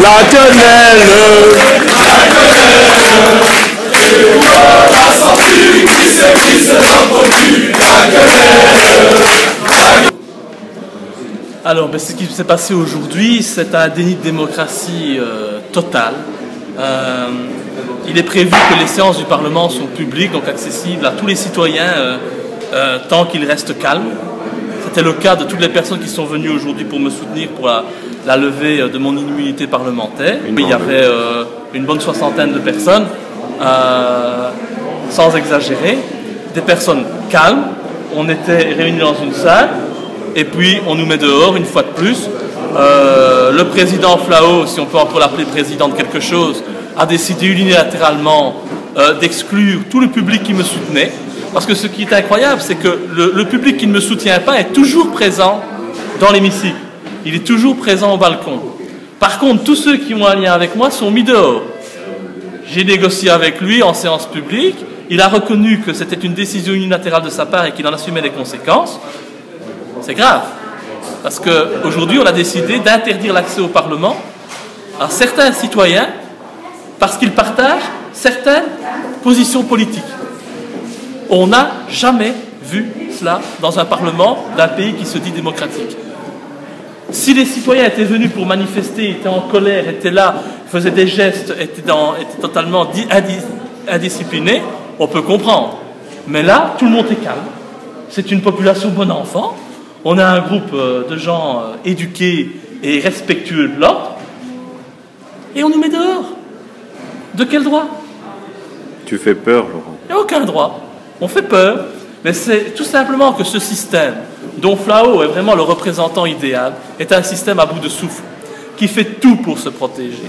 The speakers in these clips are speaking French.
la quenelle. Alors, ce qui s'est passé aujourd'hui, c'est un déni de démocratie total. Il est prévu que les séances du Parlement sont publiques, donc accessibles à tous les citoyens tant qu'ils restent calmes. C'était le cas de toutes les personnes qui sont venues aujourd'hui pour me soutenir pour la levée de mon immunité parlementaire. Il y avait une bonne soixantaine de personnes, sans exagérer, des personnes calmes. On était réunis dans une salle et puis on nous met dehors une fois de plus. Le président Flao, si on peut encore l'appeler président de quelque chose, a décidé unilatéralement d'exclure tout le public qui me soutenait. Parce que ce qui est incroyable, c'est que le public qui ne me soutient pas est toujours présent dans l'hémicycle. Il est toujours présent au balcon. Par contre, tous ceux qui ont un lien avec moi sont mis dehors. J'ai négocié avec lui en séance publique. Il a reconnu que c'était une décision unilatérale de sa part et qu'il en assumait les conséquences. C'est grave. Parce qu'aujourd'hui, on a décidé d'interdire l'accès au Parlement à certains citoyens parce qu'ils partagent certaines positions politiques. On n'a jamais vu cela dans un Parlement d'un pays qui se dit démocratique. Si les citoyens étaient venus pour manifester, étaient en colère, étaient là, faisaient des gestes, étaient totalement indisciplinés, on peut comprendre. Mais là, tout le monde est calme. C'est une population bon enfant. On a un groupe de gens éduqués et respectueux de l'ordre. Et on nous met dehors. De quel droit? Tu fais peur, Laurent. Il n'y a aucun droit. On fait peur, mais c'est tout simplement que ce système, dont Flao est vraiment le représentant idéal, est un système à bout de souffle, qui fait tout pour se protéger.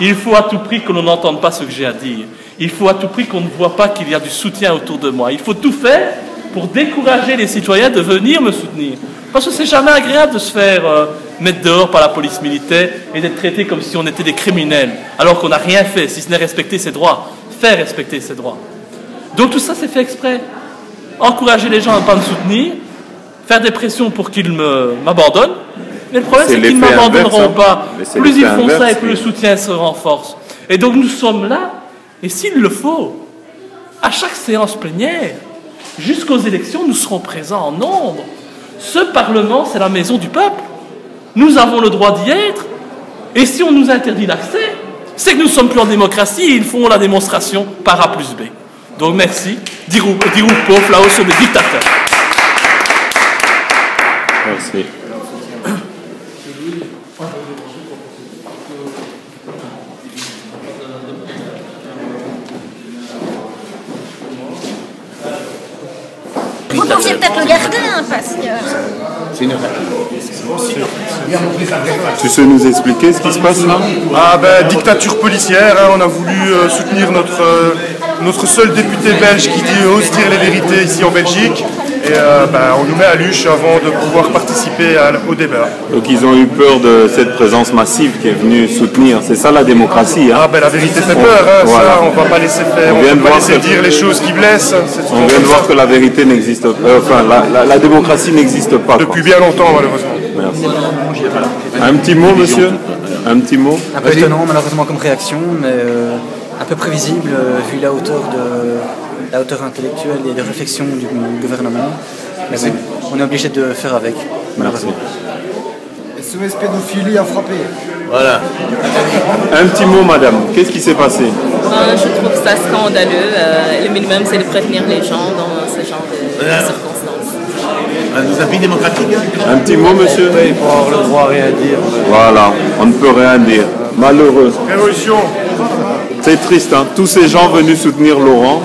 Il faut à tout prix que l'on n'entende pas ce que j'ai à dire. Il faut à tout prix qu'on ne voit pas qu'il y a du soutien autour de moi. Il faut tout faire pour décourager les citoyens de venir me soutenir. Parce que c'est jamais agréable de se faire mettre dehors par la police militaire et d'être traité comme si on était des criminels, alors qu'on n'a rien fait, si ce n'est respecter ses droits, faire respecter ses droits. Donc tout ça, c'est fait exprès. Encourager les gens à ne pas me soutenir, faire des pressions pour qu'ils m'abandonnent. Mais le problème, c'est qu'ils ne m'abandonneront pas. Plus ils font ça et plus le soutien se renforce. Et donc nous sommes là, et s'il le faut, à chaque séance plénière, jusqu'aux élections, nous serons présents en nombre. Ce Parlement, c'est la maison du peuple. Nous avons le droit d'y être. Et si on nous interdit l'accès, c'est que nous ne sommes plus en démocratie et ils font la démonstration par A plus B. Donc merci, Dirupo, Flao sur des dictateurs. Merci. Vous pouviez peut-être le garder, hein, parce que... C'est une... Tu sais nous expliquer ce qui se passe là? Ah ben, dictature policière, hein, on a voulu soutenir notre seul député belge qui ose dire les vérités ici en Belgique. Et on nous met à l'huche avant de pouvoir participer au débat. Donc ils ont eu peur de cette présence massive qui est venue soutenir. C'est ça la démocratie. Hein? Ah ben la vérité fait peur, hein, voilà. Ça, on va pas laisser faire, on va pas laisser dire les choses qui blessent. On vient de voir que la vérité n'existe pas, la démocratie n'existe pas. Depuis bien longtemps malheureusement. Merci. Un petit mot monsieur? Un petit mot? Un peu étonnant malheureusement comme réaction, mais un peu prévisible vu la hauteur intellectuelle et de réflexion du gouvernement. Mais bon, on est obligé de faire avec, malheureusement. SOS pédophilie a frappé. Voilà. Un petit mot, madame. Qu'est-ce qui s'est passé? Je trouve ça scandaleux. Le minimum, c'est de prévenir les gens dans ce genre de circonstances. Un pays démocratique. Un petit mot, monsieur? Oui, pour avoir le droit à rien dire. Voilà, on ne peut rien dire. Malheureux. Révolution. C'est triste, hein? Tous ces gens venus soutenir Laurent.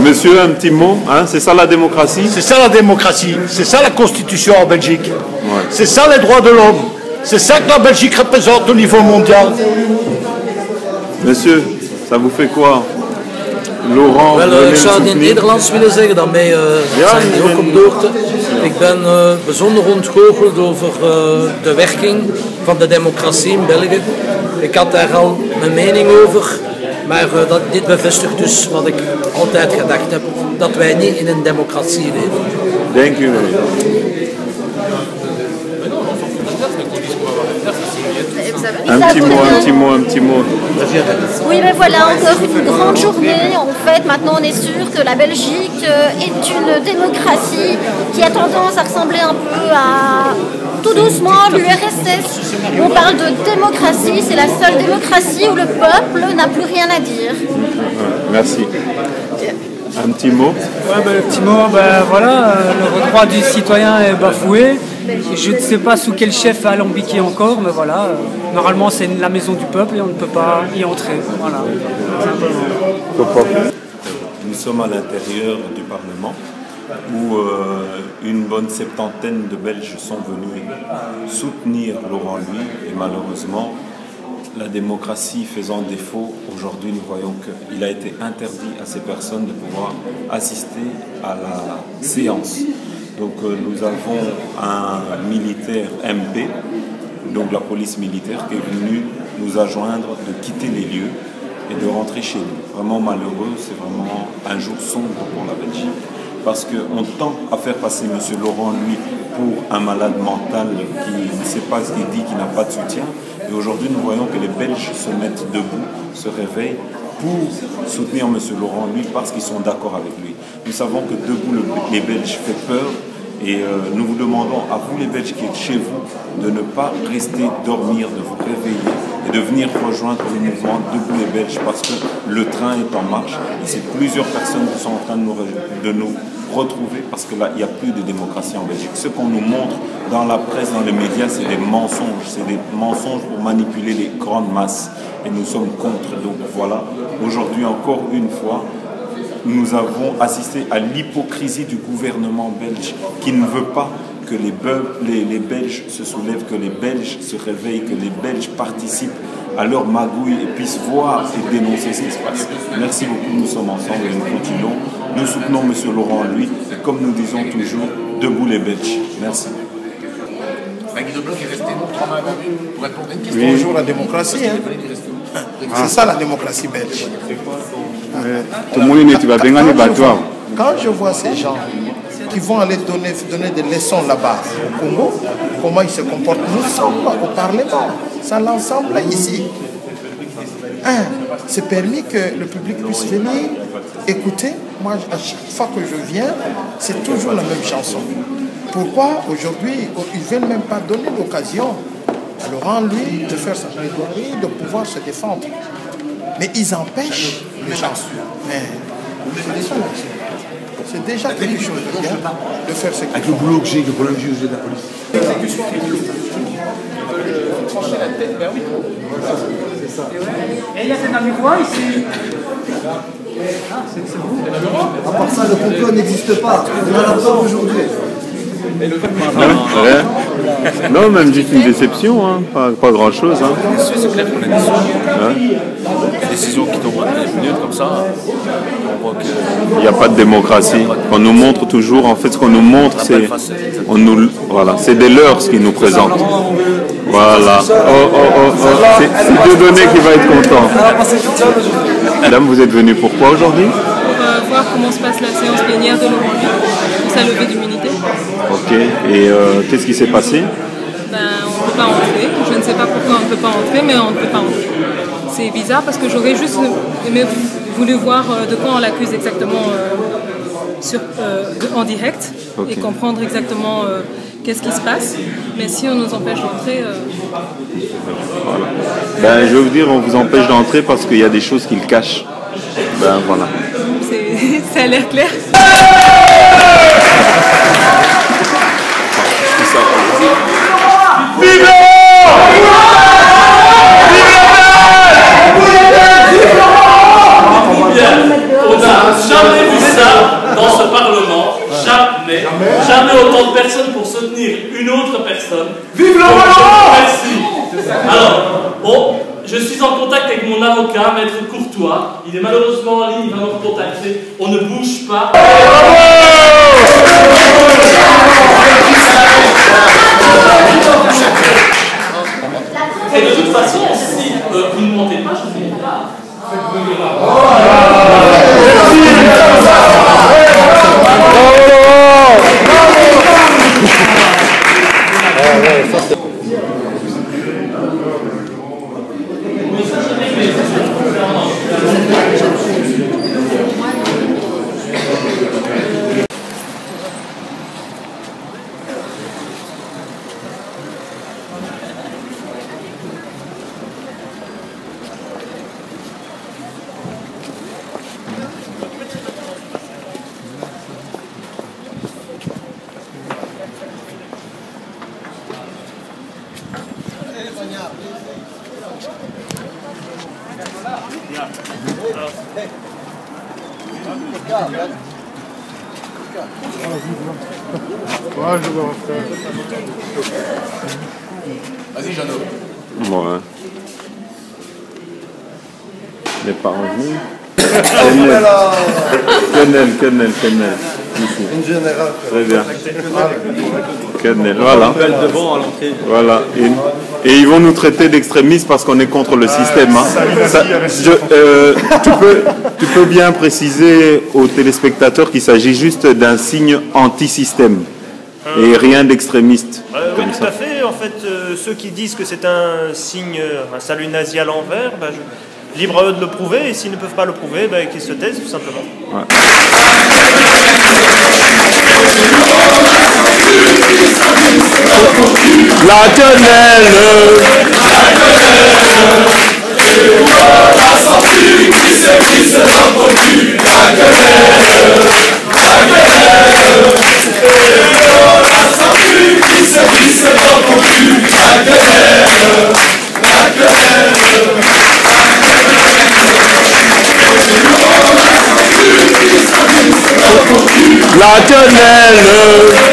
Monsieur, un petit mot, hein? C'est ça la démocratie? C'est ça la démocratie, c'est ça la constitution en Belgique. Ouais. C'est ça les droits de l'homme. C'est ça que la Belgique représente au niveau mondial. Monsieur, ça vous fait quoi? Laurent, ik zou het in het Nederlands willen zeggen, daarmee zijn we ook op de hoogte. Ik ben bijzonder ontgoocheld over de werking van de democratie in België. Ik had daar al mijn mening over, maar dit bevestigt dus wat ik altijd gedacht heb, dat wij niet in een democratie leven. Dank u wel. ce qu'on va avoir à faire, c'est Un petit mot. Oui, mais voilà, encore une grande journée. En fait, maintenant, on est sûr que la Belgique est une démocratie qui a tendance à ressembler un peu à, tout doucement, l'URSS. On parle de démocratie, c'est la seule démocratie où le peuple n'a plus rien à dire. Merci. Un petit mot. Ouais, le petit mot, voilà, le droit du citoyen est bafoué. Je ne sais pas sous quel chef alambiqué encore, mais voilà, normalement c'est la maison du peuple et on ne peut pas y entrer. Voilà, simplement. Nous sommes à l'intérieur du Parlement où une bonne septantaine de Belges sont venus soutenir Laurent Louis et malheureusement, la démocratie faisant défaut, aujourd'hui nous voyons qu'il a été interdit à ces personnes de pouvoir assister à la séance. Donc nous avons un militaire MP, donc la police militaire, qui est venu nous adjoindre de quitter les lieux et de rentrer chez nous. Vraiment malheureux, c'est vraiment un jour sombre pour la Belgique, parce qu'on tend à faire passer M. Laurent Louis pour un malade mental qui ne sait pas ce qu'il dit, qui n'a pas de soutien. Et aujourd'hui, nous voyons que les Belges se mettent debout, se réveillent pour soutenir M. Laurent Louis parce qu'ils sont d'accord avec lui. Nous savons que debout, les Belges fait peur. Et nous vous demandons, à vous les Belges qui êtes chez vous, de ne pas rester dormir, de vous réveiller et de venir rejoindre le mouvement Debout les Belges parce que le train est en marche et c'est plusieurs personnes qui sont en train de nous retrouver parce que là, il n'y a plus de démocratie en Belgique. Ce qu'on nous montre dans la presse, dans les médias, c'est des mensonges pour manipuler les grandes masses et nous sommes contre. Donc voilà, aujourd'hui encore une fois, nous avons assisté à l'hypocrisie du gouvernement belge qui ne veut pas que les Belges se soulèvent, que les Belges se réveillent, que les Belges participent à leur magouille et puissent voir et dénoncer ce qui se passe. Merci beaucoup, nous sommes ensemble et nous continuons. Nous soutenons M. Laurent Louis et comme nous disons toujours, debout les Belges. Merci. Guy Debloc est resté 3 mains pour répondre à une question. Oui. Bonjour la démocratie. C'est ça la démocratie belge. Quand je vois ces gens qui vont aller donner des leçons là-bas au Congo, comment ils se comportent, nous sommes au Parlement, c'est l'ensemble ici. C'est permis que le public puisse venir écouter. Moi, à chaque fois que je viens, c'est toujours la même chanson. Pourquoi aujourd'hui, ils ne veulent même pas donner l'occasion à Laurent Louis de faire sa plaidoirie, de pouvoir se défendre. Mais ils empêchent les gens. C'est déjà quelque chose de bien de faire ce qu'ils font. Avec le boulot que j'ai, le problème que j'ai de la police. Trancher la tête, ben oui. Et il y a des Namurois ici. Ah, c'est vous. À part ça, le complot n'existe pas. On a la preuve aujourd'hui. Non, même juste une déception, hein. Pas grand-chose. Hein. C'est clair qu'on est déçus. Les décisions qui tombent dans les minutes comme ça, on voit que... Il n'y a pas de démocratie. On nous montre toujours, en fait, ce qu'on nous montre, c'est... Voilà, c'est des leurs ce qu'ils nous présentent. Voilà. C'est Dieudonné qui va être content. Madame, vous êtes venue pourquoi aujourd'hui? Pour voir comment se passe la séance plénière de Laurent Louis, pour sa levée d'immunité. Ok, et qu'est-ce qui s'est passé? On ne peut pas entrer. Je ne sais pas pourquoi on ne peut pas entrer, mais on ne peut pas entrer. C'est bizarre parce que j'aurais juste voulu voir de quoi on l'accuse exactement en direct et comprendre exactement qu'est-ce qui se passe. Mais si on nous empêche d'entrer... Voilà. Je veux vous dire, on vous empêche d'entrer parce qu'il y a des choses qu'il cache. Voilà. Ça a l'air clair. Vive On n'a jamais vu ça dans ce Parlement. Jamais autant de personnes pour soutenir une autre personne. Vive le Parlement! Merci. Alors, je suis en contact avec mon avocat, Maître Courtois. Il est malheureusement en ligne, il va me recontacter. On ne bouge pas. Et de toute façon, si vous ne montez pas, je ne monte pas. Vas-y, Jeannot. Ouais. Il n'est pas revenu. Kennel. Ici. Une générale. Très bien. Kennel, voilà. Voilà. Et ils vont nous traiter d'extrémistes parce qu'on est contre le système. Hein. Tu peux bien préciser aux téléspectateurs qu'il s'agit juste d'un signe anti-système et rien d'extrémiste. Oui, tout à fait. En fait, ceux qui disent que c'est un signe, un salut nazi à l'envers, libre à eux de le prouver, et s'ils ne peuvent pas le prouver, qu'ils se taisent tout simplement. Ouais. La quenelle, la sortie qui s'est prise dans ton cul. La quenelle, la sortie qui s'est prise dans ton cul. La quenelle, la quenelle.